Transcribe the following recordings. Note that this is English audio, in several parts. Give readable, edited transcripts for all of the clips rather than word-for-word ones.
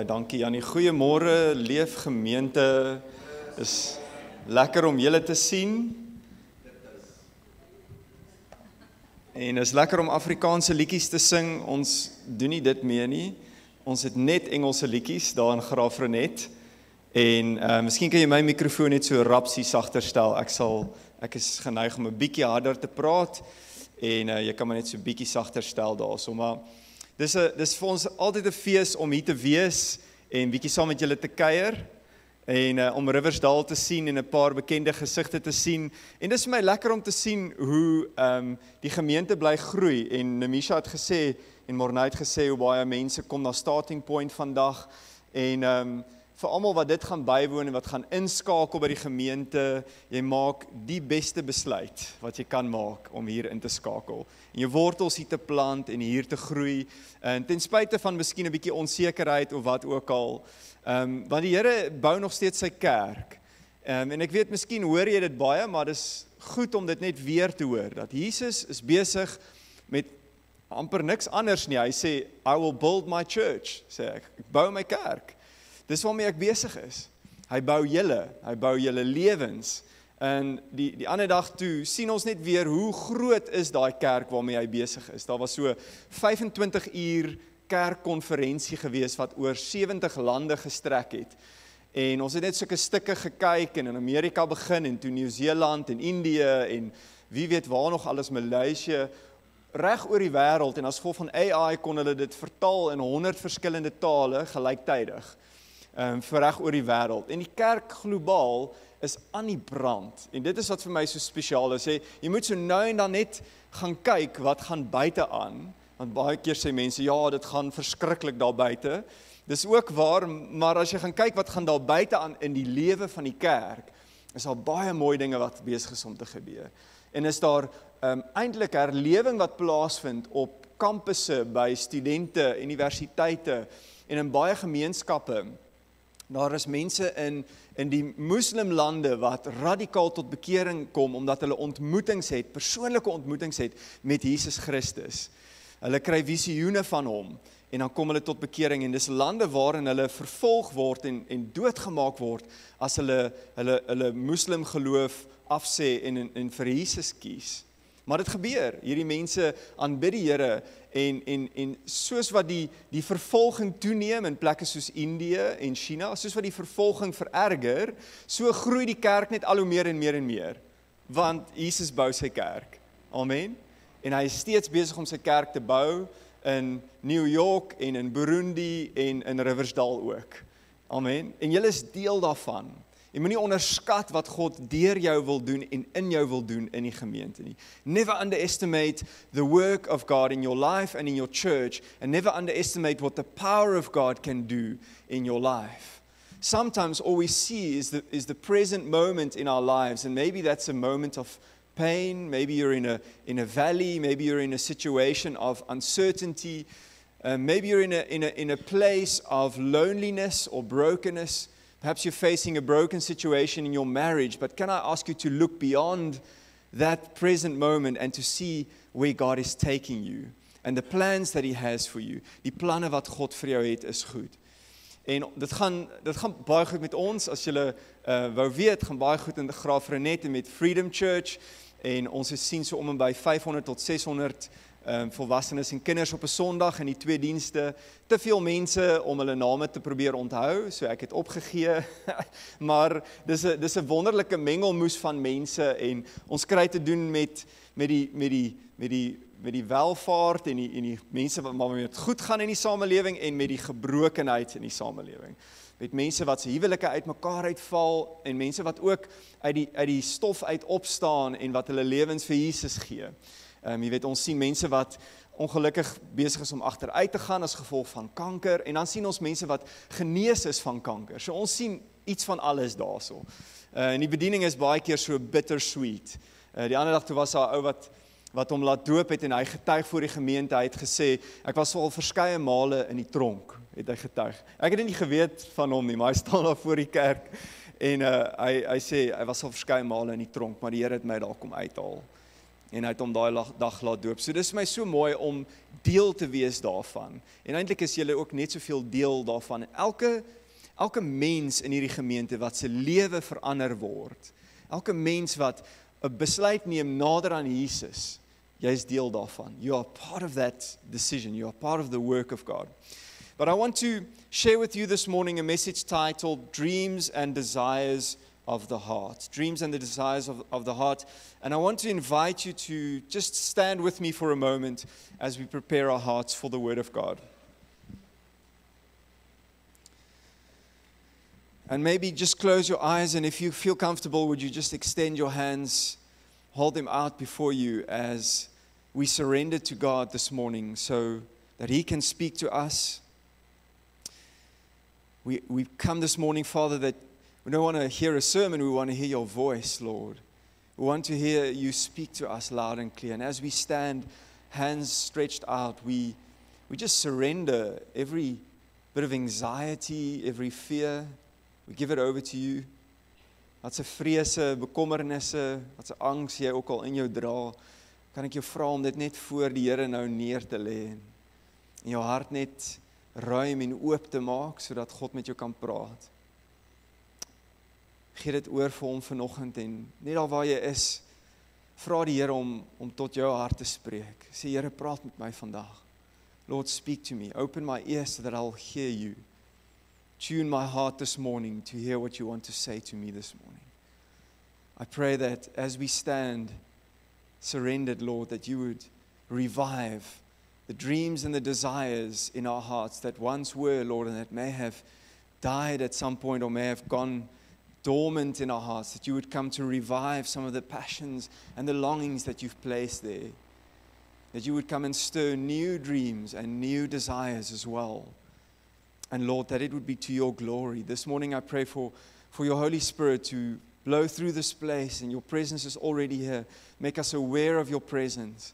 Baie dankie Jannie. Goeiemôre Leef Gemeente. Is lekker om julle te sien. En is lekker om Afrikaanse liedjies te sing. Ons doen nie dit meer nie. Ons het net Engelse liedjies daar in Graaf Renet. En miskien kan jy my mikrofoon net so rapsie sagter stel. Ek is geneig om 'n bietjie harder te praat en jy kan my net so bietjie sagter stel daarso, maar dis vir ons altyd 'n fees om hier te wees en bietjie saam met julle te kuier en om Riversdal te sien en 'n paar bekende gesigte te sien. En dis vir my lekker om te sien hoe die gemeente bly groei. En Nemisha het gesê en Morne het gesê hoe baie mense kom na Starting Point vandag en vir almal wat dit gaan bywoon en wat gaan inskakel by die gemeente, jy maak die beste besluit wat jy kan maak om hier in te skakel. En jou wortels hier te plant en hier te groei, en ten spyte van miskien 'n bietjie onsekerheid of wat ook al, want die Here bou nog steeds sy kerk. En ek weet, miskien hoor jy dit baie, maar dis goed om dit net weer te hoor, dat Jesus is besig met amper niks anders nie. Hy sê, I will build my church, sê ek bou my kerk. Dis waarmee ek besig is. Hy bou julle lewens. En die ander dag toe sien ons net weer hoe groot is daai kerk waarmee hy besig is. Daar was so 25 uur kerkkonferensie gewees wat oor 70 lande gestrek het. En ons het net sulke stukke gekyk en in Amerika begin en toe Nieu-Seeland en Indië en wie weet waar nog alles, Maleisië, reg oor die wêreld, en as gevolg van AI kon hulle dit vertaal in 100 verskillende tale gelyktydig. Vir reg oor die wêreld. En die kerk globaal is aan die brand. En dit is wat vir my so spesiaal is. Jy moet so nou en dan net gaan kyk wat gaan buite aan. Want baie keer sê mense, ja, dit gaan verskriklik daar buite. Dis ook waar, maar as jy gaan kyk wat gaan daar buite aan in die lewe van die kerk, is daar baie mooi dinge wat besig is om te gebeur. En is daar eintlik herlewing wat plaasvind op kampusse, by studente, universiteite en in baie gemeenskappe. Daar is mense in die moslimlande wat radikaal tot bekering kom, omdat hulle ontmoetings het, persoonlike ontmoetings het met Jesus Christus. Hulle kry visioene van hom, en dan kom hulle tot bekering, en dis lande waarin hulle vervolg word en doodgemaak word, as hulle moslim geloof afsê en vir Jesus kies. Maar dit gebeur, hierdie mense aanbid die Here, en soos wat die vervolging toeneem in plekke soos Indië en China, soos wat die vervolging vererger, so groei die kerk net al hoe meer en meer en meer, want Jesus bou sy kerk, amen, en hy is steeds besig om sy kerk te bou, in New York en in Burundi en in Riversdal ook, amen, en julle is deel daarvan. Jy moenie onderskat wat God deur jou wil doen en in jou wil doen in die gemeente nie. Never underestimate the work of God in your life and in your church, and never underestimate what the power of God can do in your life. Sometimes all we see is the present moment in our lives, and maybe that's a moment of pain, maybe you're in a valley, maybe you're in a situation of uncertainty, maybe you're in a place of loneliness or brokenness. Perhaps you're facing a broken situation in your marriage, but can I ask you to look beyond that present moment and to see where God is taking you and the plans that He has for you. Die planne wat God vir jou het is goed. En dit gaan baie goed met ons, as julle wou weet, gaan baie goed in die Graaf Renet en met Freedom Church, en ons sien so om en by 500 tot 600 volwassenes en kinders op 'n Sondag in die 2 dienste, te veel mense om hulle name te probeer onthou, so ek het opgegee, maar dis 'n wonderlike mengelmoes van mense, en ons kry te doen met die welvaart en die mense wat maar met goed gaan in die samelewing, en met die gebrokenheid in die samelewing. Met mense wat se huwelike uitmekaar uitval, en mense wat ook uit die stof uit opstaan, en wat hulle lewens vir Jesus gee. Jy weet, ons sien mense wat ongelukkig besig is om agteruit te gaan as gevolg van kanker, en dan sien ons mense wat genees is van kanker. So ons sien iets van alles daarso. En die bediening is baie keer so bittersweet. Die ander dag toe was daar 'n ou wat hom laat doop het, en hy getuig voor die gemeente. Hy het gesê, ek was al verskeie male in die tronk, het hy getuig. Ek het nie geweet van hom nie, maar hy staan daar voor die kerk, en hy sê, hy was al verskeie male in die tronk, maar die Here het my daar kom uithaal. en hy het hom daai dag laat doop. So dis vir my so mooi om deel te wees daarvan. En eintlik is julle ook net soveel deel daarvan. Elke mens in hierdie gemeente wat se lewe verander word, elke mens wat 'n besluit neem nader aan Jesus, jy is deel daarvan. You are part of that decision. You are part of the work of God. But I want to share with you this morning a message titled Dreams and Desires of the Heart. Dreams and the Desires of the Heart. And I want to invite you to just stand with me for a moment as we prepare our hearts for the Word of God. And maybe just close your eyes, and if you feel comfortable, would you just extend your hands, hold them out before you as we surrender to God this morning so that He can speak to us. We've come this morning, Father, that we don't want to hear a sermon, we want to hear your voice, Lord. We want to hear you speak to us loud and clear. And as we stand, hands stretched out, we just surrender every bit of anxiety, every fear. We give it over to you. Wat se vrese, bekommernisse, wat se angs jy ook al in jou dra, kan ek jou vra om dit net voor die Here nou neer te lê en jou hart net ruim en oop te maak sodat God met jou kan praat. Gee dit oor vir hom vanoggend en net daar waar jy is, vra die Here om tot jou hart te spreek. Sê Here, praat met my vandag. Lord, speak to me. Open my ears so that I'll hear you. Tune my heart this morning to hear what you want to say to me this morning. I pray that as we stand surrendered, Lord, that you would revive the dreams and the desires in our hearts that once were, Lord, and that may have died at some point or may have gone dormant in our hearts, that you would come to revive some of the passions and the longings that you've placed there, that you would come and stir new dreams and new desires as well. And Lord, that it would be to your glory. This morning I pray for your Holy Spirit to blow through this place, and your presence is already here. Make us aware of your presence,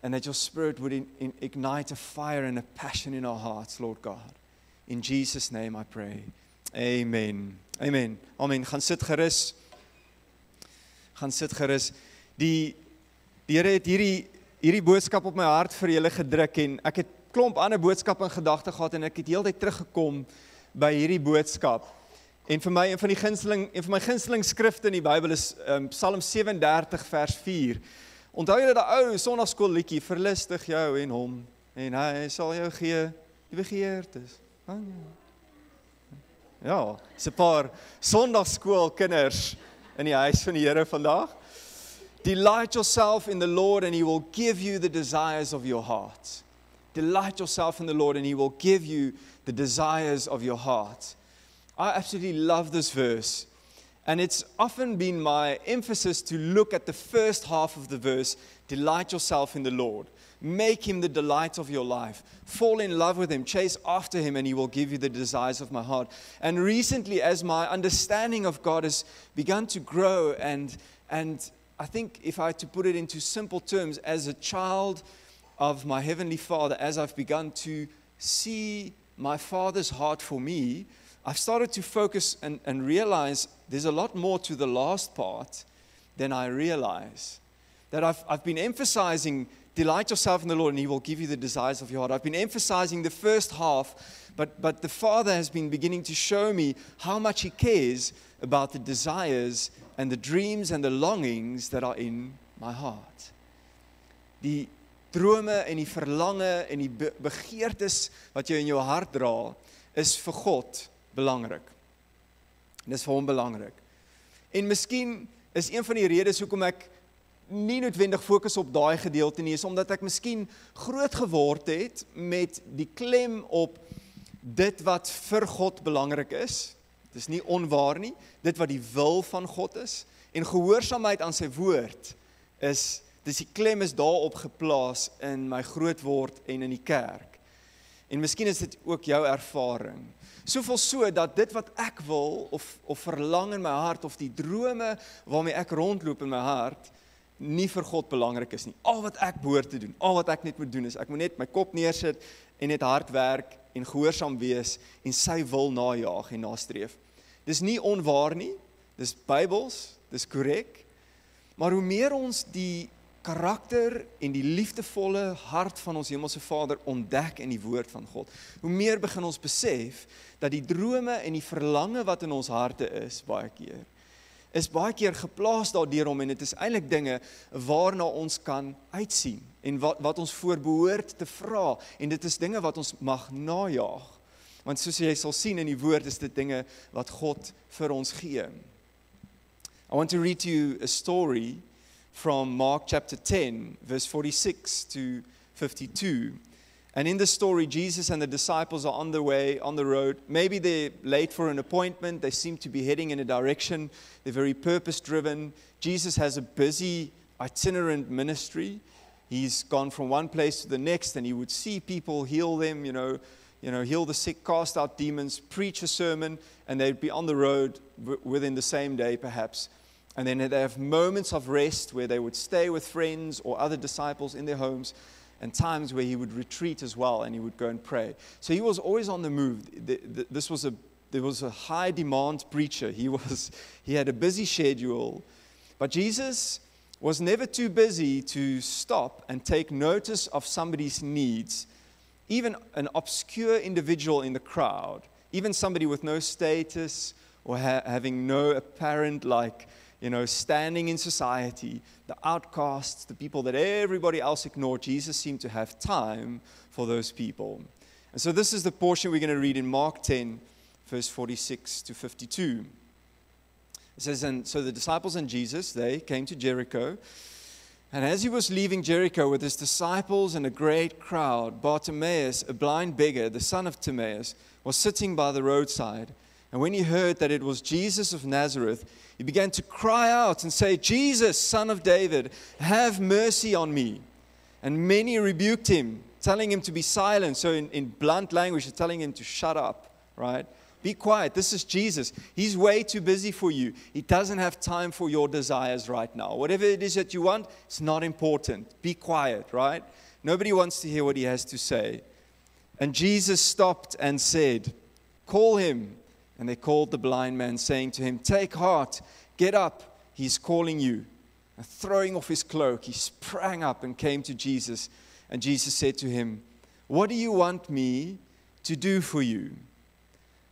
and that your Spirit would ignite a fire and a passion in our hearts, Lord God. In Jesus' name I pray. Amen. Amen. Amen. Gaan sit gerus. Gaan sit gerus. Die Here het hierdie boodskap op my hart vir julle gedruk, en ek het klomp ander boodskappe in gedagte gehad, en ek het heeltyd teruggekom by hierdie boodskap. En vir my, een van my gunsteling skrifte in die Bybel is Psalm 37 vers 4. Onthou julle daai ou sonnaarskool liedjie, verlustig jou en hom, en hy sal jou gee die begeertes. Ja, is 'n paar sonnaarskoolkinders in die huis van die Here vandag. Delight yourself in the Lord and He will give you the desires of your heart. Delight yourself in the Lord and He will give you the desires of your heart. I absolutely love this verse. And it's often been my emphasis to look at the first half of the verse. Delight yourself in the Lord. Make Him the delight of your life. Fall in love with Him. Chase after Him and He will give you the desires of my heart. And recently, as my understanding of God has begun to grow, and I think if I had to put it into simple terms, as a child of my Heavenly Father, as I've begun to see my Father's heart for me, I've started to focus and realize there's a lot more to the last part than I realize. That I've been emphasizing, delight yourself in the Lord and He will give you the desires of your heart. I've been emphasizing the first half, but the Father has been beginning to show me how much He cares about the desires and the dreams and the longings that are in my heart. Die drome en die verlange en die begeertes wat jy in jou hart dra, is vir God belangrik. Dis vir hom belangrik. En miskien is een van die redes hoekom ek nie noodwendig fokus op daai gedeelte nie, is omdat ek miskien groot geword het met die klem op dit wat vir God belangrik is. Dit is nie onwaar nie, dit wat die wil van God is, en gehoorsaamheid aan sy woord is, dis die klem is daarop geplaas in my grootword en in die kerk. En miskien is dit ook jou ervaring. Soveel so dat dit wat ek wil of verlang in my hart, of die drome waarmee ek rondloop in my hart, nie vir God belangrik is nie. Al wat ek behoort te doen, al wat ek net moet doen is, ek moet net my kop neersit en net hard werk en gehoorsaam wees en sy wil najaag en nastreef. Dis nie onwaar nie, dis Bybels, dis korrek, maar hoe meer ons die karakter en die liefdevolle hart van ons Hemelse Vader ontdek in die woord van God, hoe meer begin ons besef dat die drome en die verlange wat in ons harte is baie keer geplaas daardeur om, en dit is eintlik dinge waarna ons kan uitsien en wat ons voor behoort te vra, en dit is dinge wat ons mag najaag, want soos jy sal sien in die woord is dit dinge wat God vir ons gee. I want to read to you a story from Mark chapter 10, verse 46 to 52. And in the story, Jesus and the disciples are on the way, on the road. Maybe they're late for an appointment. They seem to be heading in a direction. They're very purpose-driven. Jesus has a busy, itinerant ministry. He's gone from one place to the next, and he would see people, heal them, heal the sick, cast out demons, preach a sermon, and they'd be on the road within the same day, perhaps. And then they have moments of rest where they would stay with friends or other disciples in their homes, and times where he would retreat as well and he would go and pray. So he was always on the move. There was a high demand preacher. He had a busy schedule, but Jesus was never too busy to stop and take notice of somebody's needs, even an obscure individual in the crowd, even somebody with no status or having no apparent standing in society, the outcasts, the people that everybody else ignored. Jesus seemed to have time for those people. And so this is the portion we're going to read in Mark 10, verse 46 to 52. It says, and so the disciples and Jesus, they came to Jericho. And as he was leaving Jericho with his disciples and a great crowd, Bartimaeus, a blind beggar, the son of Timaeus, was sitting by the roadside. And when he heard that it was Jesus of Nazareth, he began to cry out and say, Jesus, Son of David, have mercy on me. And many rebuked him, telling him to be silent. So in blunt language, they're telling him to shut up, right? Be quiet. This is Jesus. He's way too busy for you. He doesn't have time for your desires right now. Whatever it is that you want, it's not important. Be quiet, right? Nobody wants to hear what he has to say. And Jesus stopped and said, call him. And they called the blind man, saying to him, take heart, get up, he's calling you. And throwing off his cloak, he sprang up and came to Jesus. And Jesus said to him, what do you want me to do for you?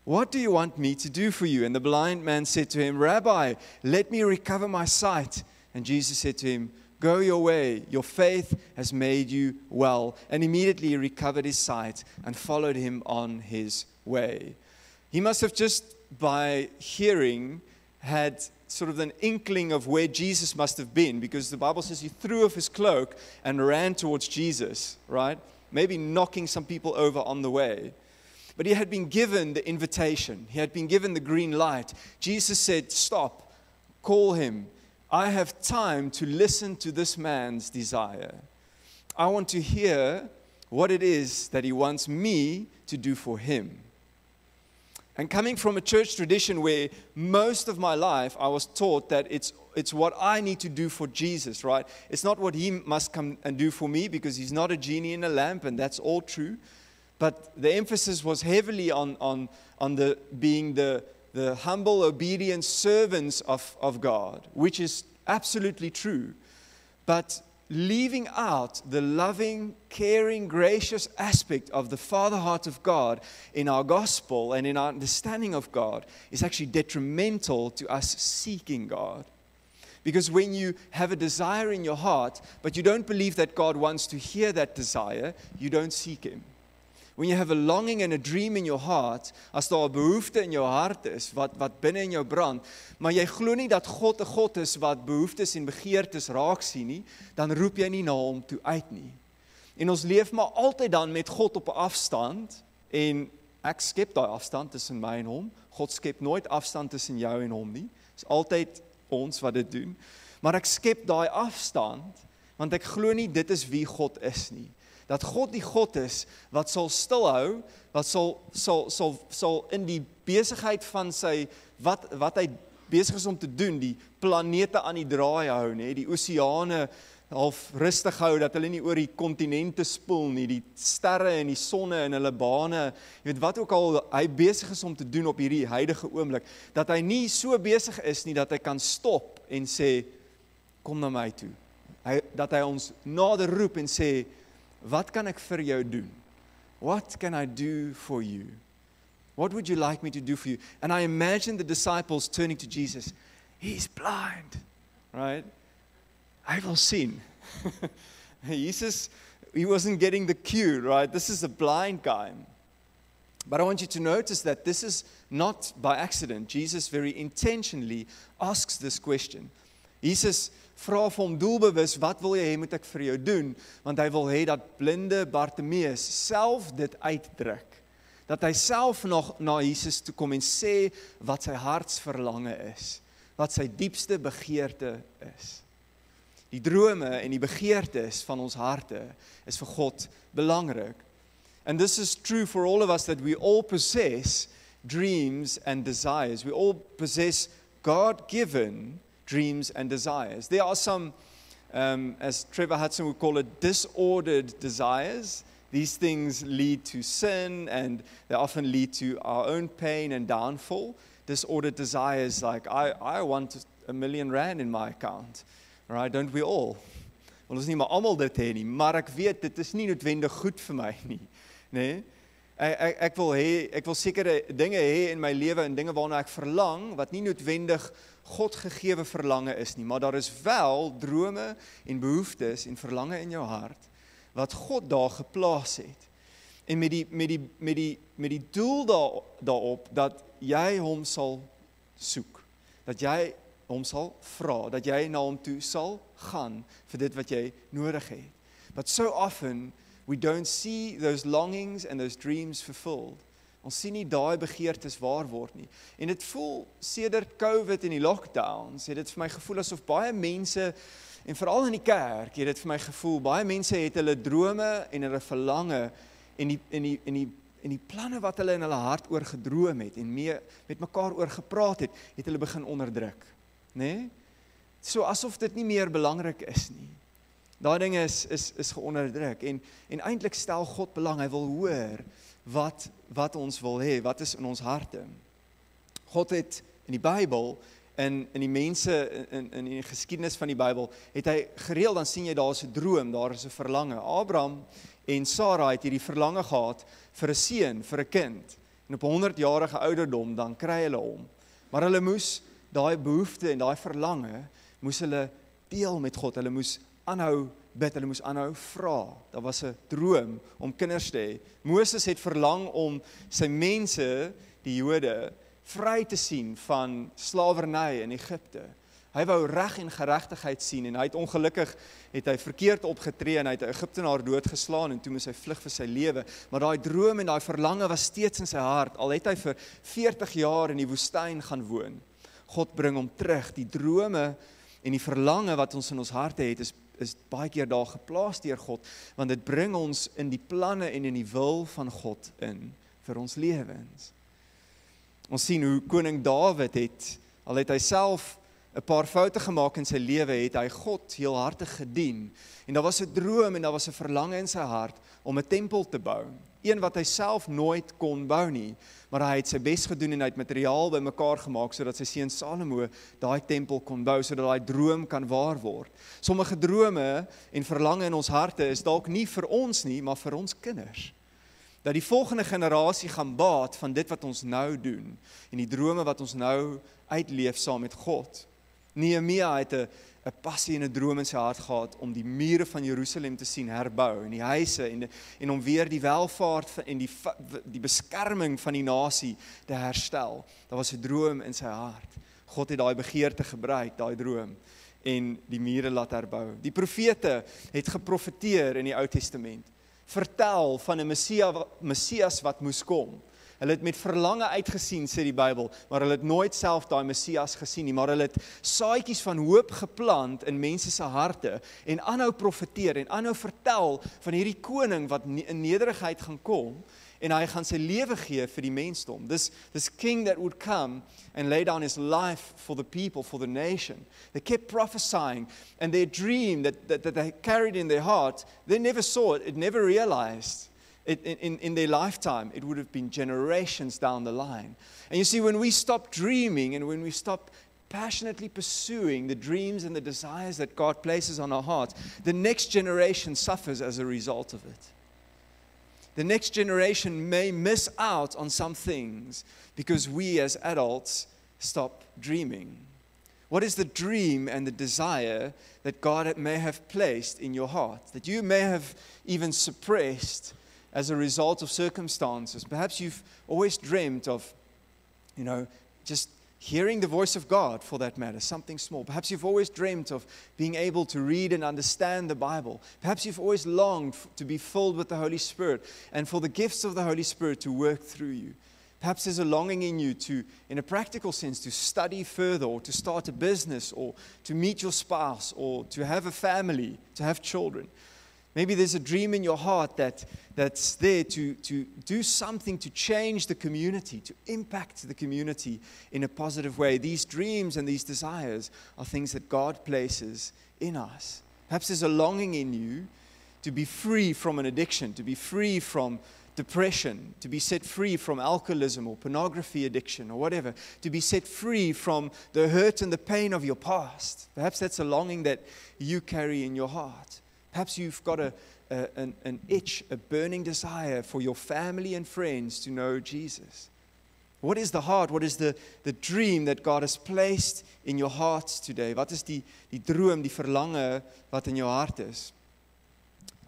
What do you want me to do for you? And the blind man said to him, Rabbi, let me recover my sight. And Jesus said to him, go your way, your faith has made you well. And immediately he recovered his sight and followed him on his way. He must have just by hearing had sort of an inkling of where Jesus must have been, because the Bible says he threw off his cloak and ran towards Jesus, right? Maybe knocking some people over on the way. But he had been given the invitation. He had been given the green light. Jesus said, stop, call him. I have time to listen to this man's desire. I want to hear what it is that he wants me to do for him. And coming from a church tradition where most of my life I was taught that it's what I need to do for Jesus, right? It's not what he must come and do for me, because he's not a genie in a lamp, and that's all true. But the emphasis was heavily on being the humble, obedient servants of God, which is absolutely true. But leaving out the loving, caring, gracious aspect of the Father heart of God in our gospel and in our understanding of God is actually detrimental to us seeking God. Because when you have a desire in your heart, but you don't believe that God wants to hear that desire, you don't seek him. When you have a longing and a dream in your heart, as daar 'n behoefte in jou hart is, wat binne in jou brand, maar jy glo nie dat God 'n God is wat behoeftes en begeertes raak sien nie, dan roep jy nie na hom toe uit nie. En ons leef maar altyd dan met God op 'n afstand, en ek skep daai afstand tussen my en hom. God skep nooit afstand tussen jou en hom nie. Dit is altyd ons wat dit doen. Maar ek skep daai afstand, want ek glo nie dit is wie God is nie. Dat God die God is wat sal stilhou, wat sal in die besigheid van sy, wat hy besig is om te doen, die planete aan die draai hou, nee, die oseane half rustig hou, dat hulle nie oor die kontinente spoel nie, die sterre en die sonne in hulle bane, jy weet wat ook al hy besig is om te doen op hierdie huidige oomblik, dat hy nie so besig is nie, dat hy kan stop en sê, kom na my toe. dat hy ons nader roep en sê, wat kan ek vir jou doen? What can I do for you? What would you like me to do for you? And I imagine the disciples turning to Jesus. He's blind, right? Hy wil sien. Jesus, he wasn't getting the cue, right? This is a blind guy. But I want you to notice that this is not by accident. Jesus very intentionally asks this question. Jesus vra vir hom doelbewus, wat wil jy hê moet ek vir jou doen? Want hy wil hê dat blinde Bartimeus self dit uitdruk. Dat hy self nog na Jesus toe kom en sê wat sy hartsverlange is. Wat sy diepste begeerte is. Die drome en die begeertes van ons harte is vir God belangrik. And this is true for all of us, that we all possess dreams and desires. We all possess God-given dreams and desires. There are some, as Trevor Hudson would call it, disordered desires. These things lead to sin, and they often lead to our own pain and downfall. Disordered desires like, I want R1 million in my account. Right, don't we all? Ons nie maar almal dit hê nie, maar ek weet dit is nie noodwendig goed vir my nie. Nee? Ek wil sekere dinge hê in my lewe en dinge waarna ek verlang wat nie noodwendig God gegewe verlange is nie, maar daar is wel drome en behoeftes en verlange in jou hart wat God daar geplaas het. En met die doel daarop dat jy hom sal soek. Dat jy hom sal vra, dat jy na hom toe sal gaan vir dit wat jy nodig het. But so often we don't see those longings and those dreams fulfilled. Ons sien nie daai begeertes waar word nie. En dit voel sedert COVID en die lockdowns, het dit vir my gevoel asof baie mense, en veral in die kerk, het dit vir my gevoel, baie mense het hulle drome en hulle verlange en die planne wat hulle in hulle hart oor gedroom het en met mekaar oor gepraat het hulle begin onderdruk. Nee? So asof dit nie meer belangrik is nie. Daai dinge is geonderdruk en eintlik stel God belang, hy wil hoor wat ons wil hê, wat is in ons harte. God het in die Bybel, in die mense, in die geskiedenis van die Bybel, het hy gereeld, dan sien jy daar is 'n droom, daar is 'n verlange. Abraham en Sarah het hierdie verlange gehad vir 'n seun, vir 'n kind. En op 100-jarige ouderdom, dan kry hulle hom. Maar hulle moes daai behoefte en daai verlange, moes hulle deel met God, hulle moes aanhou bid, hulle moes aanhou vra. Daar was 'n droom om kinders te hê. Moses het verlang om sy mense, die Jode, vry te sien van slawerny in Egipte. Hy wou reg en geregtigheid sien en hy het ongelukkig verkeerd opgetree en hy het 'n Egiptenaar doodgeslaan en toe moes hy vlug vir sy lewe. Maar daai droom en daai verlange was steeds in sy hart. Al het hy vir 40 jaar in die woestyn gaan woon. God bring hom terug. Die drome en die verlange wat ons in ons harte het, is baie keer daar geplaas deur God, want dit bring ons in die planne en in die wil van God in vir ons lewens. Ons sien hoe koning Dawid al het hy self 'n paar foute gemaak in sy lewe, het hy God heelhartig gedien. En daar was 'n droom en daar was 'n verlange in sy hart om 'n tempel te bou. Een wat hy self nooit kon bou nie, maar hy het sy bes gedoen en hy het materiaal bymekaar gemaak sodat sy seun Salomo daai tempel kon bou, sodat daai droom kan waar word. Sommige drome en verlange in ons harte is dalk nie vir ons nie, maar vir ons kinders. Dat die volgende generasie gaan baat van dit wat ons nou doen en die drome wat ons nou uitleef saam met God. Nehemia het 'n passie en 'n droom in sy hart gehad om die mure van Jerusalem te sien herbou en die huise en om weer die welvaart en die beskerming van die nasie te herstel. Daar was 'n droom in sy hart. God het daai begeerte gebruik, daai droom, en die mure laat herbou. Die profete het geprofeteer in die Ou Testament, vertel van 'n Messias wat moes kom. Hulle het met verlange uitgesien, sê die Bybel, maar hulle het nooit self daai Messias gesien nie, maar hulle het saadjies van hoop geplant in mense se harte en aanhou profeteer en aanhou vertel van hierdie koning wat in nederigheid gaan kom en hy gaan sy lewe gee vir die mensdom. This king that would come and lay down his life for the people, for the nation. They kept prophesying, and their dream that they carried in their heart, they never saw it never realized. In their lifetime, it would have been generations down the line. And you see, when we stop dreaming and when we stop passionately pursuing the dreams and the desires that God places on our hearts, the next generation suffers as a result of it. The next generation may miss out on some things because we as adults stop dreaming. What is the dream and the desire that God may have placed in your heart, that you may have even suppressed as a result of circumstances? Perhaps you've always dreamt of, just hearing the voice of God, for that matter, something small. Perhaps you've always dreamt of being able to read and understand the Bible. Perhaps you've always longed to be filled with the Holy Spirit and for the gifts of the Holy Spirit to work through you. Perhaps there's a longing in you to, in a practical sense, to study further or to start a business or to meet your spouse or to have a family, to have children. Maybe there's a dream in your heart that's there to do something to change the community, to impact the community in a positive way. These dreams and these desires are things that God places in us. Perhaps there's a longing in you to be free from an addiction, to be free from depression, to be set free from alcoholism or pornography addiction or whatever, to be set free from the hurt and the pain of your past. Perhaps that's a longing that you carry in your heart. Perhaps you've got an itch, a burning desire for your family and friends to know Jesus. What is the heart? What is the dream that God has placed in your heart today? Wat is die droom, die verlange wat in jou hart is?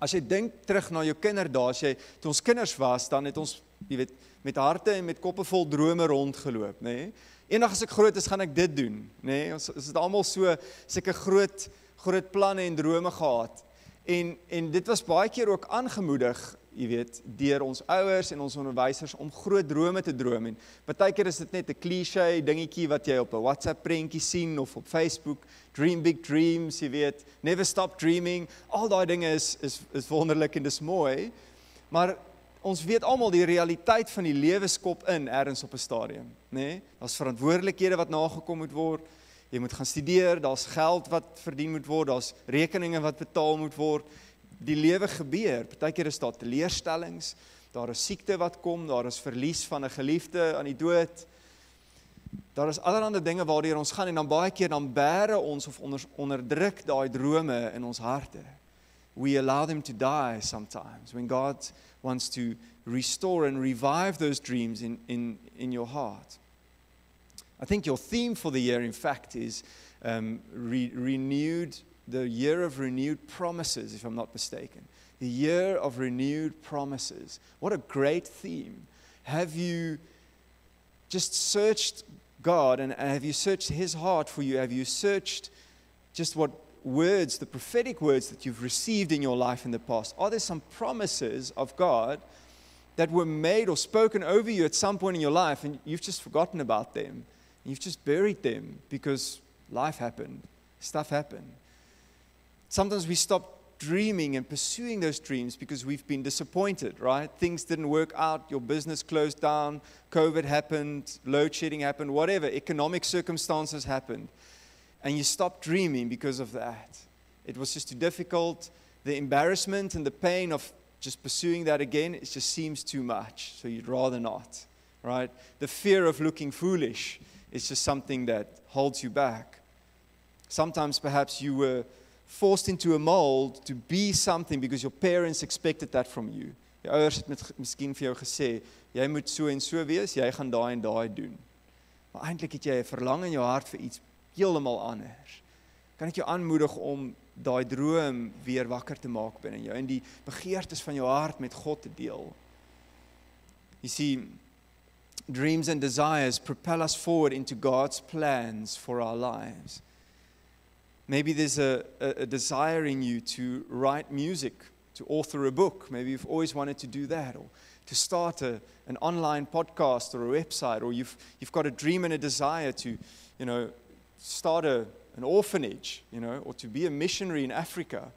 As jy dink terug na jou kinderdae, toe ons kinders was, dan het ons, met harte en met koppe vol drome rondgeloop, nê? Eendag as ek groot is, gaan ek dit doen, nê? Ons het almal sulke groot planne en drome gehad. En dit was baie keer ook aangemoedig, deur ons ouers en ons onderwysers om groot drome te droom. En partykeer is dit net 'n cliché dingetjie wat jy op 'n WhatsApp prentjie sien of op Facebook, dream big dreams, never stop dreaming. Al daai dinge is wonderlik en dis mooi, maar ons weet almal die realiteit van die lewe skop in ergens op 'n stadium, nê? Daar's verantwoordelikhede wat nagekom moet word. Jy moet gaan studeer, daar's geld wat verdien moet word, daar's rekeninge wat betaal moet word. Die lewe gebeur. Partykeer is daar teleurstellings, daar is siekte wat kom, daar is verlies van 'n geliefde aan die dood. Daar is allerlei dinge waardeur ons gaan en dan baie keer dan bære ons of onderdruk daai drome in ons harte. We allow them to die sometimes when God wants to restore and revive those dreams in your heart. I think your theme for the year, in fact, is the year of renewed promises, if I'm not mistaken. The year of renewed promises. What a great theme. Have you just searched God and have you searched His heart for you? Have you searched just what words, the prophetic words that you've received in your life in the past? Are there some promises of God that were made or spoken over you at some point in your life and you've just forgotten about them? You've just buried them because life happened, stuff happened. Sometimes we stop dreaming and pursuing those dreams because we've been disappointed, right? Things didn't work out, your business closed down, COVID happened, load shedding happened, whatever, economic circumstances happened. And you stop dreaming because of that. It was just too difficult. The embarrassment and the pain of just pursuing that again, it just seems too much. So you'd rather not, right? The fear of looking foolish is just something that holds you back. Sometimes perhaps you were forced into a mold to be something because your parents expected that from you. Jou ouers het miskien vir jou gesê, jy moet so en so wees, jy gaan daai en daai doen. Maar eintlik het jy 'n verlang in jou hart vir iets heeltemal anders. Kan ek jou aanmoedig om daai droom weer wakker te maak binne jou en die begeertes van jou hart met God te deel. You see, dreams and desires propel us forward into God's plans for our lives. Maybe there's a desire in you to write music, to author a book. Maybe you've always wanted to do that, or to start an online podcast or a website, or you've got a dream and a desire to, start an orphanage, or to be a missionary in Africa.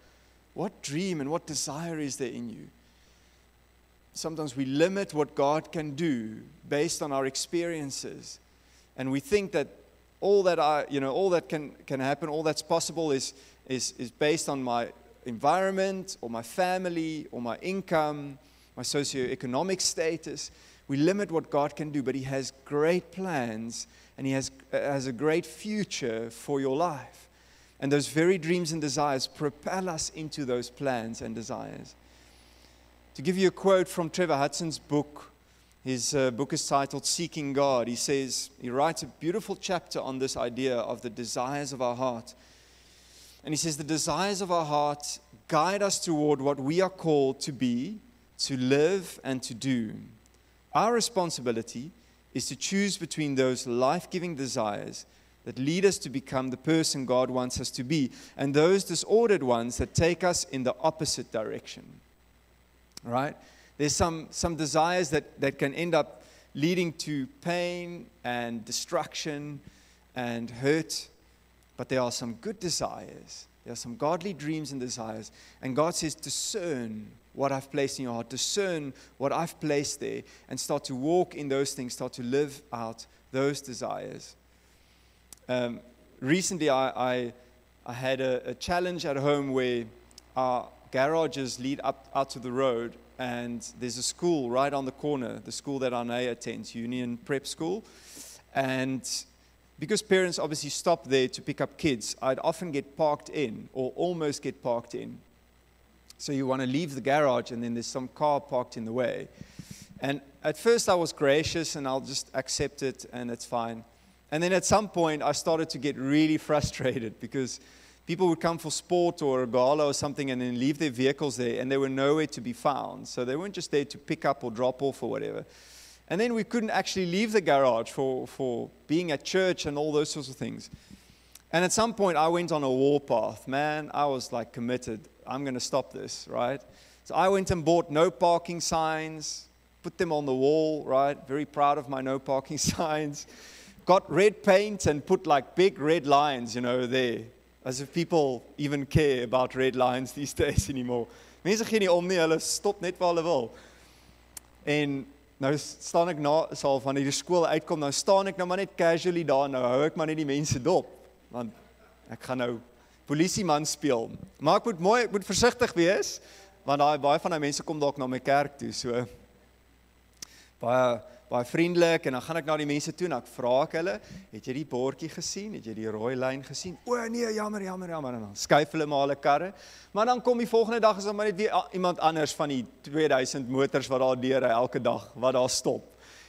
What dream and what desire is there in you? Sometimes we limit what God can do based on our experiences, and we think that all that can happen, all that's possible is based on my environment or my family or my income, my socioeconomic status. We limit what God can do, but He has great plans, and He has a great future for your life. And those very dreams and desires propel us into those plans and desires. To give you a quote from Trevor Hudson's book, his book is titled Seeking God. He writes a beautiful chapter on this idea of the desires of our heart. And he says, the desires of our heart guide us toward what we are called to be, to live, and to do. Our responsibility is to choose between those life-giving desires that lead us to become the person God wants us to be, and those disordered ones that take us in the opposite direction. Right? There's some desires that can end up leading to pain and destruction and hurt, but there are some good desires. There are some godly dreams and desires, and God says, discern what I've placed in your heart, discern what I've placed there, and start to walk in those things, start to live out those desires. Recently, I had a challenge at home where our garages lead up out to the road, and there's a school right on the corner, the school that Arne attends, Union Prep School. And because parents obviously stop there to pick up kids, I'd often get parked in, or almost get parked in. So you want to leave the garage, and then there's some car parked in the way. And at first I was gracious, and I'll just accept it, and it's fine. And then at some point, I started to get really frustrated because people would come for sport or a gala or something and then leave their vehicles there, and they were nowhere to be found. So they weren't just there to pick up or drop off or whatever. And then we couldn't actually leave the garage for being at church and all those sorts of things. And at some point, I went on a warpath. Man, I was like committed. I'm going to stop this, right? So I went and bought no parking signs, put them on the wall, right? Very proud of my no parking signs. Got red paint and put like big red lines, there. As if people even care about red lines these days anymore. Mense gee nie om nie, hulle stop net waar hulle wil. En nou staan ek na sal van hierdie skool uitkom, nou staan ek nou maar net casually daar, nou hou ek maar net die mense dop. Want ek gaan nou polisieman speel. Maar ek moet versigtig wees, want baie van die mense kom dalk na my kerk toe, so baie vriendelik, en dan gaan ek na die mense toe, en ek vra ek hulle, het jy die bordjie gesien, het jy die rooi lyn gesien, o nee, jammer, en dan skuif hulle maar hulle karre, maar dan kom die volgende dag, is dan maar net weer iemand anders van die 2000 motors wat daar deur elke dag, wat daar stop.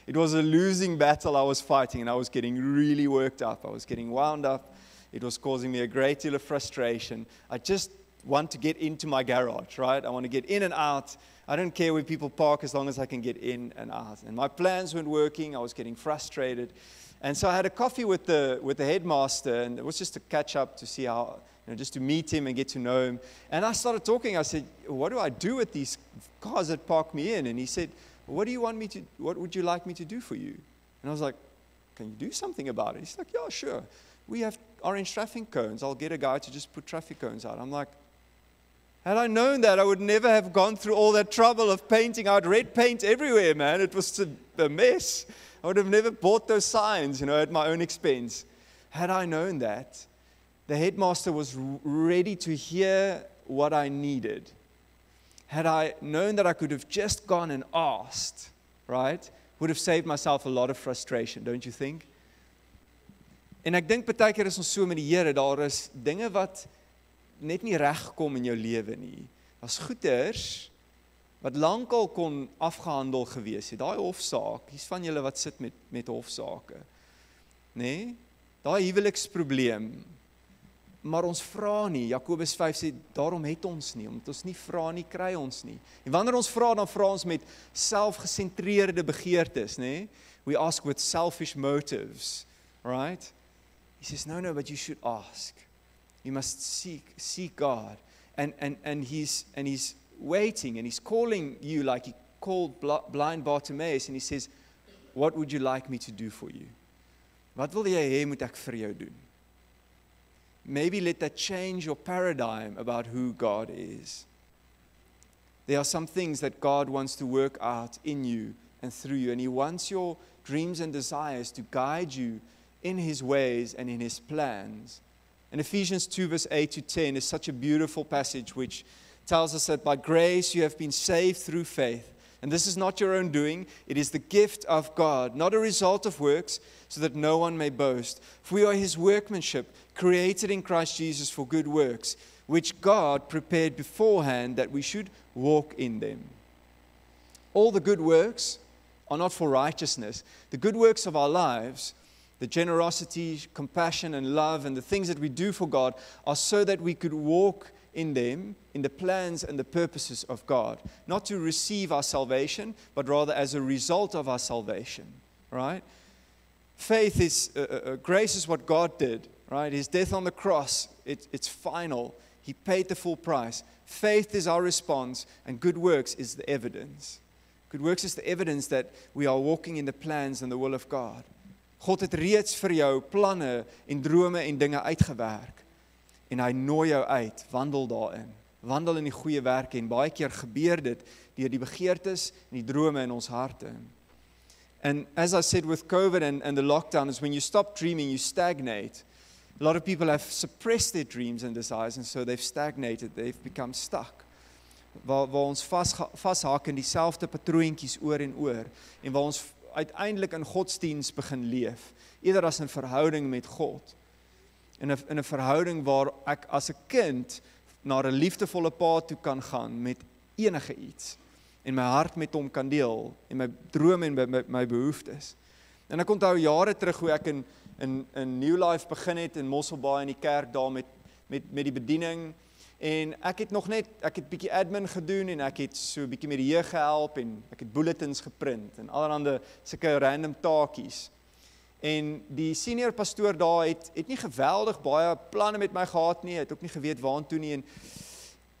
It was a losing battle I was fighting, and I was getting really worked up, I was getting wound up, it was causing me a great deal of frustration. I just want to get into my garage, right? I want to get in and out. I don't care where people park as long as I can get in and out. And my plans weren't working. I was getting frustrated. And so I had a coffee with the headmaster, and it was just to catch up to see how, just to meet him and get to know him. And I started talking. I said, what do I do with these cars that park me in? And he said, what would you like me to do for you? And I was like, can you do something about it? He's like, yeah, sure. We have orange traffic cones. I'll get a guy to just put traffic cones out. I'm like, had I known that, I would never have gone through all that trouble of painting out red paint everywhere, man. It was a mess. I would have never bought those signs, at my own expense. Had I known that, the headmaster was ready to hear what I needed. Had I known that I could have just gone and asked, right, would have saved myself a lot of frustration, don't you think? En ek dink baie keer is ons so met die Here, daar is dinge wat net nie reg kom in jou lewe nie. Daar's goeders wat lankal kon afgehandel gewees het. Daai hofsaak, hier's van julle wat sit met hofsaake. Nee? Daai huweliksprobleem. Maar ons vra nie. Jakobus 5 sê daarom het ons nie, omdat ons nie vra nie, kry ons nie. En wanneer ons vra, dan vra ons met selfgesentreerde begeertes, nee? We ask with selfish motives, right? He says, no, but you should ask. You must seek God. And he's waiting, and he's calling you like he called blind Bartimaeus, and he says, what would you like me to do for you? Wat wil jy hê moet ek vir jou doen? Maybe let that change your paradigm about who God is. There are some things that God wants to work out in you and through you, and He wants your dreams and desires to guide you in His ways and in His plans. And Ephesians 2 verse 8 to 10 is such a beautiful passage which tells us that by grace you have been saved through faith, And this is not your own doing, it is the gift of God, not a result of works, so that no one may boast. For we are His workmanship, created in Christ Jesus for good works, which God prepared beforehand that we should walk in them. All the good works are not for righteousness. The good works of our lives, the generosity, compassion, and love, and the things that we do for God, are so that we could walk in them, in the plans and the purposes of God. Not to receive our salvation, but rather as a result of our salvation. Right? Faith is, grace is what God did. Right? His death on the cross, it's final. He paid the full price. Faith is our response, and good works is the evidence. Good works is the evidence that we are walking in the plans and the will of God. God het reeds vir jou planne en drome en dinge uitgewerk. En hy nooi jou uit, wandel daarin. Wandel in die goeie werke en baie keer gebeur dit deur die begeertes en die drome in ons harte. And as I said with COVID and the lockdown, is when you stop dreaming, you stagnate. A lot of people have suppressed their dreams and desires, and so they've stagnated, they've become stuck. Waar ons vashaak in dieselfde patroontjies oor en oor, en waar ons uiteindelik in godsdiens begin leef, eerder as 'n verhouding met God. In 'n verhouding waar ek as 'n kind na 'n liefdevolle pa toe kan gaan met enige iets, en my hart met hom kan deel, en my drome en my behoeftes. En ek onthou jare terug hoe ek in New Life begin het in Mosselbaai in die kerk daar met die bediening, en ek het bietjie admin gedoen, en ek het so bietjie met die jeug gehelp, en ek het bulletins geprint, en allerhande sulke random taakies. En die senior pastoor daar het nie geweldig baie planne met my gehad nie, het ook nie geweet waartoe nie, en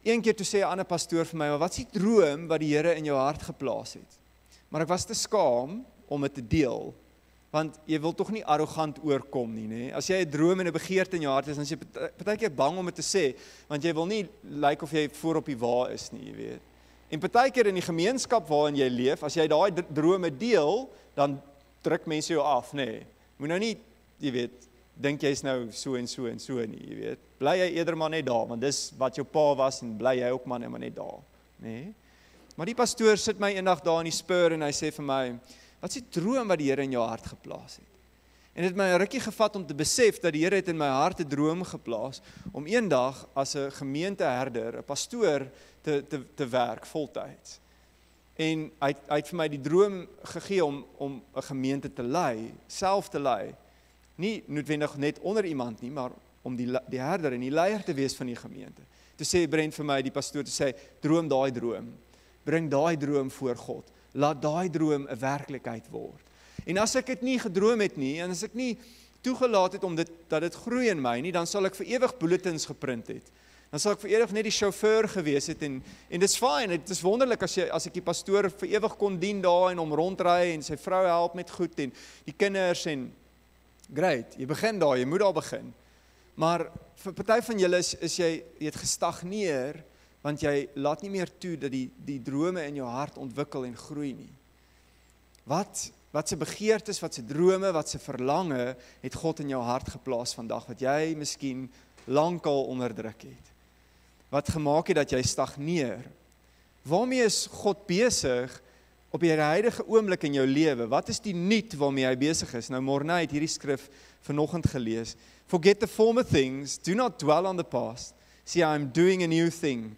een keer toe sê 'n ander pastoor vir my, maar wat is die droom wat die Here in jou hart geplaas het? Maar ek was te skaam om dit te deel, want jy wil tog nie arrogant oorkom nie, nee? As jy 'n droom en 'n begeerte in jou hart is, dan is jy partykeer bang om dit te sê, want jy wil nie lyk of jy voor op die wa is nie, jy weet. En partykeer in die gemeenskap waarin jy leef, as jy daai drome deel, dan druk mense jou af, nee. Moet nou nie, jy weet, dink jy's nou so en so en so nie, jy weet. Bly jy eerder maar net daar, want dis wat jou pa was, en bly jy ook maar net daar, nee. Maar die pastoor sit my eendag daar in die spur, en hy sê vir my, wat is die droom wat die Here in jou hart geplaas het? En dit het my 'n rukkie gevat om te besef dat die Here het in my hart 'n droom geplaas om eendag as 'n gemeenteherder, 'n pastoor te werk voltyds. En hy het vir my die droom gegee om 'n gemeente te lei, self te lei. Nie noodwendig net onder iemand nie, maar om die herder en die leier te wees van die gemeente. Toe sê Brent vir my, die pastoor, te sê, droom daai droom. Bring daai droom voor God. Laat daai droom 'n werklikheid word. En as ek dit nie gedroom het nie, en as ek nie toegelaat het dat dit groei in my nie, dan sal ek vir ewig bulletins geprint het. Dan sal ek vir ewig net die chauffeur gewees het, en dit's fyn, dit is wonderlik as ek die pastoor vir ewig kon dien daar, en hom rondry, en sy vrou help met goed, en die kinders, en great, jy begin daar, jy moet daar begin. Maar vir party van julle is jy het gestagneer, want jy laat nie meer toe dat die drome in jou hart ontwikkel en groei nie. Wat se begeertes, wat se drome, wat se verlange het God in jou hart geplaas vandag, wat jy miskien lankal onderdruk het? Wat gemaak het dat jy stagneer? Waarmee is God besig op die huidige oomblik in jou lewe? Wat is die nuut waarmee hy besig is? Nou Morne het hierdie skrif vanoggend gelees. Forget the former things, do not dwell on the past. See, I'm doing a new thing.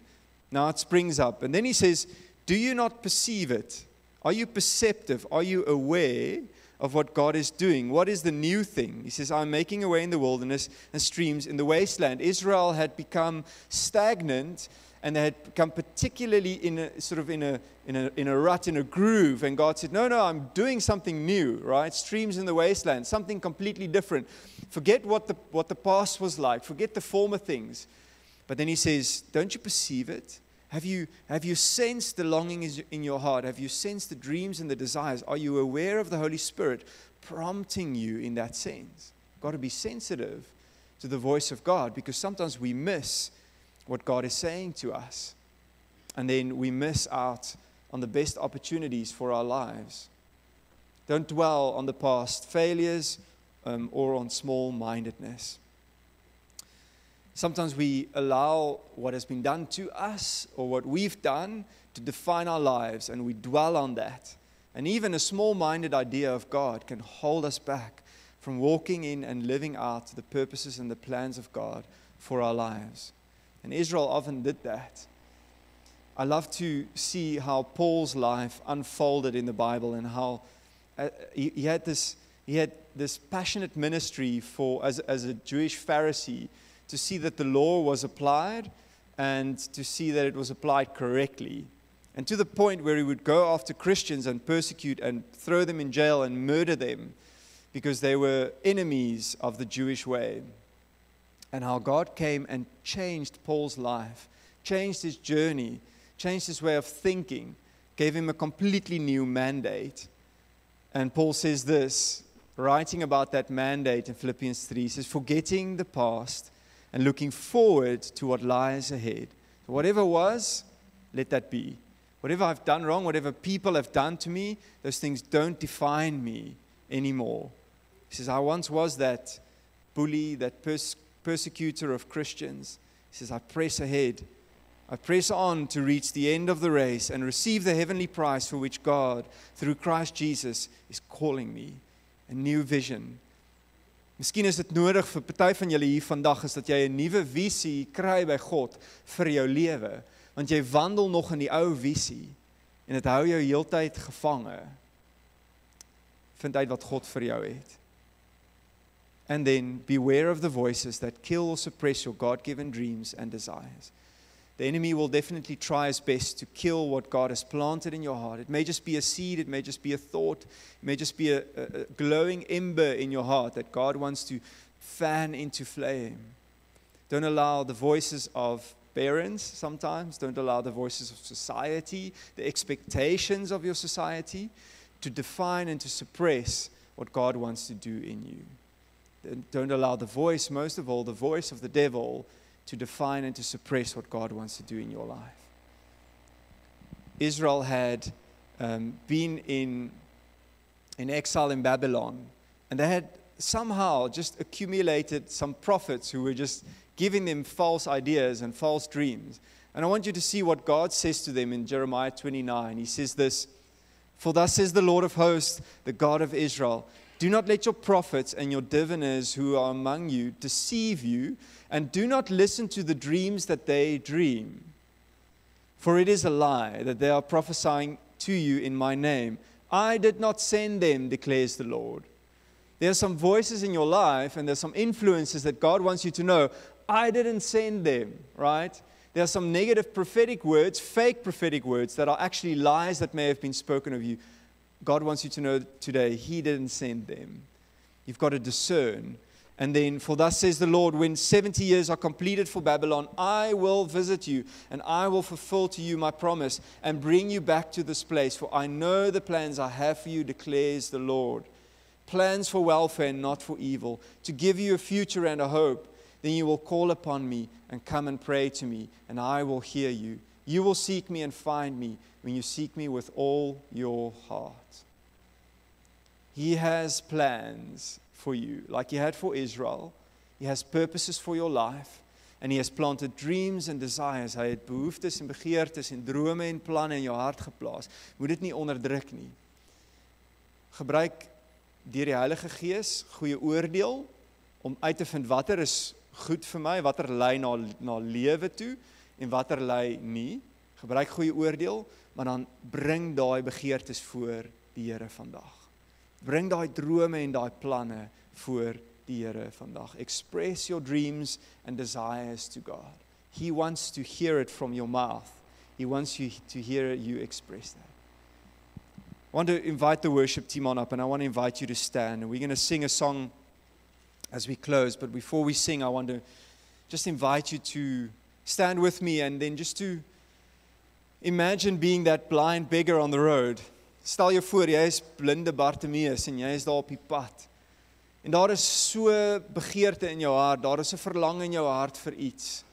Now it springs up. And then he says, do you not perceive it? Are you perceptive? Are you aware of what God is doing? What is the new thing? He says, I'm making a way in the wilderness and streams in the wasteland. Israel had become stagnant, and they had become particularly in a rut, in a groove. And God said, no, I'm doing something new, right? Streams in the wasteland, something completely different. Forget what the past was like. Forget the former things. But then he says, don't you perceive it? Have you sensed the longing in your heart? Have you sensed the dreams and the desires? Are you aware of the Holy Spirit prompting you in that sense? Got to be sensitive to the voice of God, because sometimes we miss what God is saying to us. And then we miss out on the best opportunities for our lives. Don't dwell on the past failures or on small-mindedness. Sometimes we allow what has been done to us or what we've done to define our lives, and we dwell on that. And even a small-minded idea of God can hold us back from walking in and living out the purposes and the plans of God for our lives. And Israel often did that. I love to see how Paul's life unfolded in the Bible, and how he had this passionate ministry as a Jewish Pharisee, to see that the law was applied and to see that it was applied correctly. And to the point where he would go after Christians and persecute and throw them in jail and murder them because they were enemies of the Jewish way. And how God came and changed Paul's life, changed his journey, changed his way of thinking, gave him a completely new mandate. And Paul says this, writing about that mandate in Philippians 3, he says, forgetting the past and looking forward to what lies ahead. So whatever was, let that be. Whatever I've done wrong, whatever people have done to me, those things don't define me anymore. He says, I once was that bully, that persecutor of Christians. He says, I press ahead. I press on to reach the end of the race and receive the heavenly prize for which God, through Christ Jesus, is calling me. A new vision. Miskien is dit nodig vir party van julle hier vandag, is dat jy 'n nuwe visie kry by God vir jou lewe, want jy wandel nog in die ou visie en dit hou jou heeltyd gevange. Vind uit wat God vir jou het. And then beware of the voices that kill or suppress your God-given dreams and desires. The enemy will definitely try his best to kill what God has planted in your heart. It may just be a seed, it may just be a thought, it may just be a glowing ember in your heart that God wants to fan into flame. Don't allow the voices of parents sometimes, don't allow the voices of society, the expectations of your society to define and to suppress what God wants to do in you. Don't allow the voice, most of all, the voice of the devil to define and to suppress what God wants to do in your life. Israel had been in exile in Babylon, and they had somehow just accumulated some prophets who were just giving them false ideas and false dreams. And I want you to see what God says to them in Jeremiah 29. He says this, "For thus says the Lord of hosts, the God of Israel, do not let your prophets and your diviners who are among you deceive you, and do not listen to the dreams that they dream. For it is a lie that they are prophesying to you in my name. I did not send them, declares the Lord." There are some voices in your life, and there's some influences that God wants you to know, I didn't send them, right? There are some negative prophetic words, fake prophetic words, that are actually lies that may have been spoken of you. God wants you to know today, He didn't send them. You've got to discern. And then, for thus says the Lord, when 70 years are completed for Babylon, I will visit you, and I will fulfill to you my promise, and bring you back to this place. For I know the plans I have for you, declares the Lord. Plans for welfare and not for evil, to give you a future and a hope. Then you will call upon me and come and pray to me, and I will hear you. You will seek me and find me when you seek me with all your heart. He has plans for you, like He had for Israel. He has purposes for your life, and He has planted dreams and desires. Hy het behoeftes en begeertes en drome en planne in jou hart geplaas. Moet dit nie onderdruk nie. Gebruik deur die Heilige Gees goeie oordeel om uit te vind watter is goed vir my, watter lei na lewe toe en watter lei nie. Gebruik goeie oordeel, maar dan bring daai begeertes voor die Here vandag. Bring daai drome en daai planne voor die Here vandag. Express your dreams and desires to God. He wants to hear it from your mouth. He wants you to hear you express that. I want to invite the worship team on up, and I want to invite you to stand. And we're going to sing a song as we close, but before we sing, I want to just invite you to stand with me and then just to imagine being that blind beggar on the road. Stel jou voor, jy is blinde Bartimeus en jy is daar op die pad. En daar is so begeerte in jou hart, daar is 'n verlang in jou hart vir iets.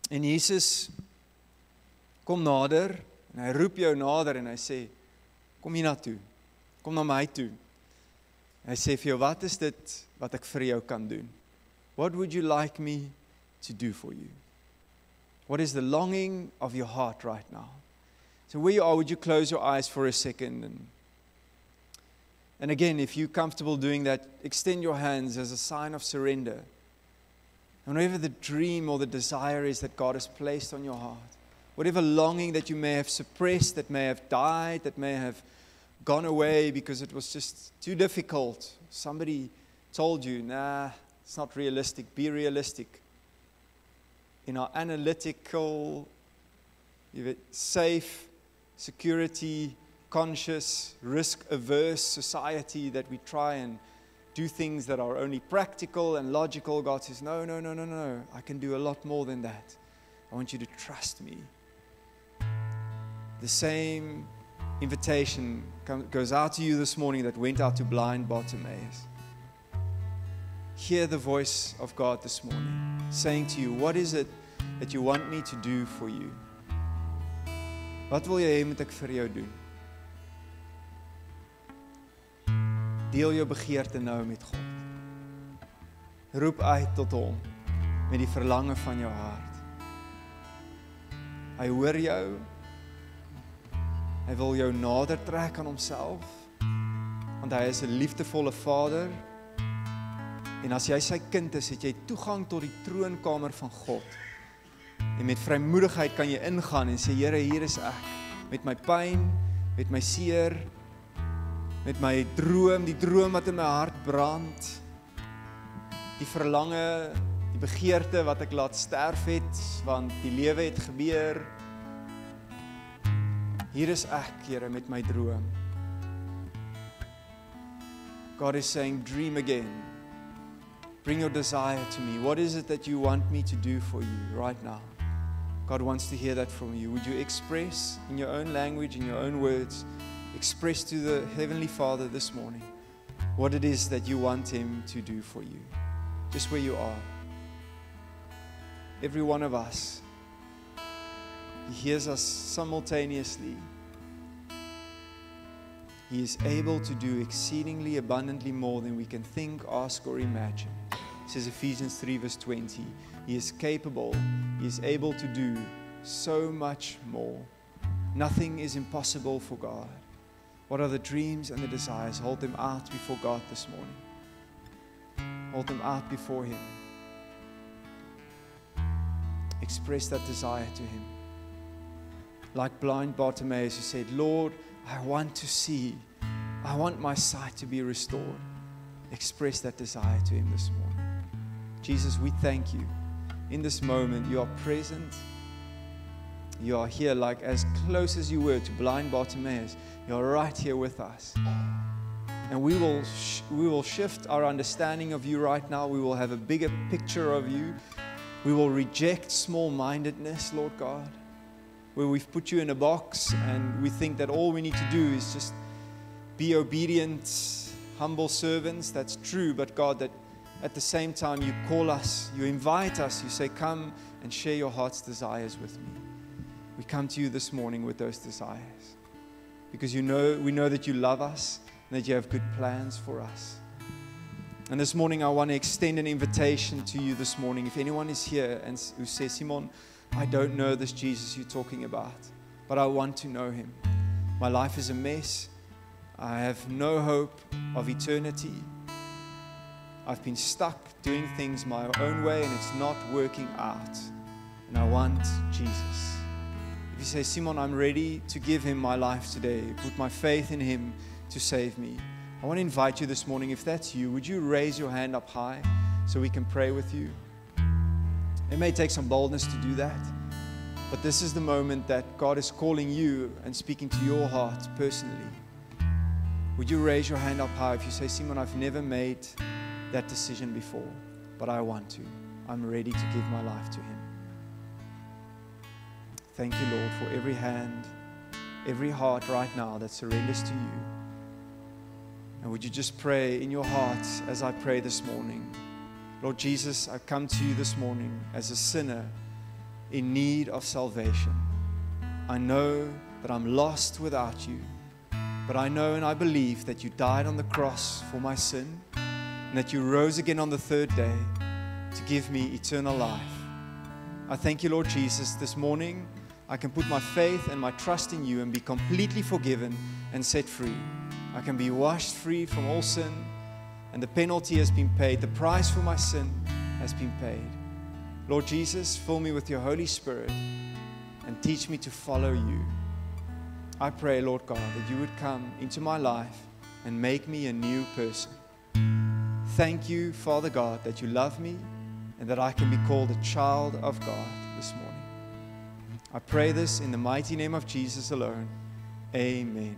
En Jesus kom nader en hy roep jou nader en hy sê, kom hier na toe, kom na my toe. Hy sê vir jou, wat is dit wat ek vir jou kan doen? What would you like me to do for you? What is the longing of your heart right now? So where you are, would you close your eyes for a second? And again, if you're comfortable doing that, extend your hands as a sign of surrender. And whatever the dream or the desire is that God has placed on your heart, whatever longing that you may have suppressed, that may have died, that may have gone away because it was just too difficult. Somebody told you, nah, it's not realistic. Be realistic. In our analytical, safe, security, conscious, risk-averse society that we try and do things that are only practical and logical, God says, no. I can do a lot more than that. I want you to trust me. The same invitation goes out to you this morning that went out to blind Bartimaeus. Hear the voice of God this morning, saying to you, what is it that you want me to do for you? Wat wil jy hê moet ek vir jou doen? Deel jou begeerte nou met God. Roep uit tot hom met die verlange van jou hart. Hy hoor jou. Hy wil jou nader trek aan homself, want hy is 'n liefdevolle Vader. En as jy sy kind is, het jy toegang tot die troonkamer van God. En met vrymoedigheid kan jy ingaan en sê, Here, hier is ek, met my pyn, met my seer, met my droom, die droom wat in my hart brand, die verlange, die begeerte wat ek laat sterf het, want die lewe het gebeur. Hier is ek, Here, met my droom. God is saying, dream again. Bring your desire to me. What is it that you want me to do for you right now? God wants to hear that from you. Would you express in your own language, in your own words, express to the Heavenly Father this morning what it is that you want Him to do for you, just where you are. Every one of us, He hears us simultaneously. He is able to do exceedingly abundantly more than we can think, ask, or imagine. Says Ephesians 3 verse 20. He is capable, He is able to do so much more. Nothing is impossible for God. What are the dreams and the desires? Hold them out before God this morning. Hold them out before Him. Express that desire to Him. Like blind Bartimaeus who said, Lord, I want to see. I want my sight to be restored. Express that desire to Him this morning. Jesus, we thank you. In this moment, you are present. You are here like as close as you were to blind Bartimaeus. You are right here with us. And we will shift our understanding of you right now. We will have a bigger picture of you. We will reject small-mindedness, Lord God, where we've put you in a box and we think that all we need to do is just be obedient, humble servants. That's true, but God, that at the same time you call us, you invite us, you say, come and share your heart's desires with me. We come to you this morning with those desires because we know that you love us and that you have good plans for us. And this morning I want to extend an invitation to you this morning. If anyone is here and who says, Simon, I don't know this Jesus you're talking about, but I want to know Him. My life is a mess. I have no hope of eternity. I've been stuck doing things my own way and it's not working out. And I want Jesus. If you say, Simon, I'm ready to give Him my life today, put my faith in Him to save me, I want to invite you this morning, if that's you, would you raise your hand up high so we can pray with you? It may take some boldness to do that, but this is the moment that God is calling you and speaking to your heart personally. Would you raise your hand up high if you say, Simon, I've never made that decision before, but I want to. I'm ready to give my life to Him. Thank you, Lord, for every hand, every heart right now that surrenders to you. And would you just pray in your heart as I pray this morning? Lord Jesus, I come to you this morning as a sinner in need of salvation. I know that I'm lost without you, but I know and I believe that you died on the cross for my sin, and that you rose again on the third day to give me eternal life. I thank you, Lord Jesus, this morning I can put my faith and my trust in you and be completely forgiven and set free. I can be washed free from all sin, and the penalty has been paid. The price for my sin has been paid. Lord Jesus, fill me with your Holy Spirit and teach me to follow you. I pray, Lord God, that you would come into my life and make me a new person. Thank you, Father God, that you love me and that I can be called a child of God this morning. I pray this in the mighty name of Jesus alone. Amen.